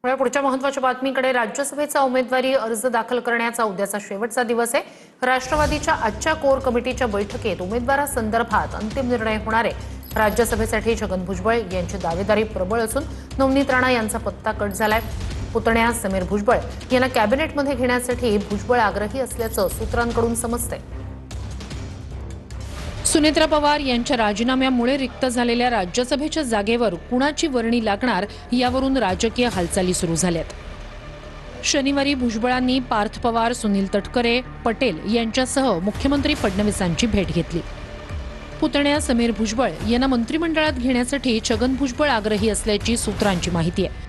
पुढच्या महत्त्वाच्या बातमीकडे राज्यसभेचा उमेदवारी अर्ज दाखल करण्याचा उद्याचा शेवटचा दिवस आहे। राष्ट्रवादीच्या आजच्या कोर कमिटीच्या बैठकीत उमेदवारांसंदर्भात अंतिम निर्णय होणार आहे। राज्यसभेसाठी छगन भुजबळ यांची दावेदारी प्रबळ असून नवनीत राणा यांचा पत्ता कट झालाय। पुतण्या समीर भुजबळ यांना कॅबिनेटमध्ये घेण्यासाठी भुजबळ आग्रही असल्याचं सूत्रांकडून समजतंय। सुनेत्रा पवार यांच्या राजीनाम्यामुळे रिक्त झालेल्या राज्यसभेच्या जागेवर कुणाची वर्णी लागणार यावरून राजकीय हालचाली सुरू झाल्यात। शनिवारी भुजबळांनी पार्थ पवार, सुनील तटकरे, पटेल यांच्यासह मुख्यमंत्री फडणवीसांची भेट घेतली। पुतण्या समीर भुजबळ यांना मंत्रिमंडळात घेण्यासाठी छगन भुजबळ आग्रही असल्याची सूत्रांची माहिती आहे।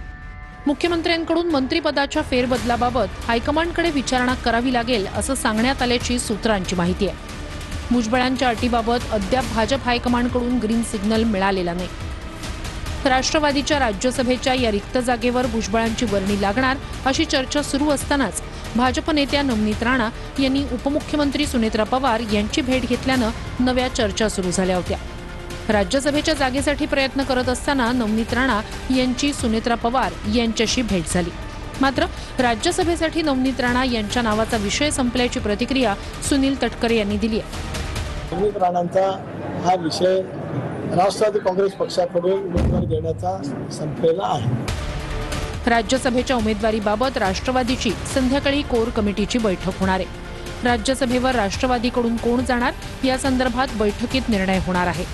मुख्यमंत्र्यांकडून मंत्रिपदाच्या फेरबदलाबाबत हायकमांडकडे विचारणा करावी लागेल असं सांगण्यात आल्याची सूत्रांची माहिती आहे। भुजबळांच्या अटीबाबत अद्याप भाजप हायकमांडकडून ग्रीन सिग्नल मिळालेला नाही। राष्ट्रवादीच्या राज्यसभेच्या या रिक्त जागेवर भुजबळांची वर्णी लागणार अशी चर्चा सुरू असतानाच भाजप नेत्या नवनीत राणा यांनी उपमुख्यमंत्री सुनेत्रा पवार यांची भेट घेतल्यानं नव्या चर्चा सुरू झाल्या होत्या। राज्यसभेच्या जागेसाठी प्रयत्न करत असताना नवनीत राणा यांची सुनेत्रा पवार यांच्याशी भेट झाली। मात्र राज्यसभेसाठी नवनीत राणा यांच्या नावाचा विषय संपल्याची प्रतिक्रिया सुनील तटकरे यांनी दिली आहे। नवनीत राणांचा हा विषय राष्ट्रवादी काँग्रेस पक्षाकडे उमेदवारी देण्याचा संपलेला आहे। राज्यसभेच्या उमेदवारीबाबत राष्ट्रवादीची संध्याकाळी कोर कमिटीची बैठक होणार आहे। राज्यसभेवर राष्ट्रवादीकडून कोण जाणार या संदर्भात बैठकीत निर्णय होणार आहे।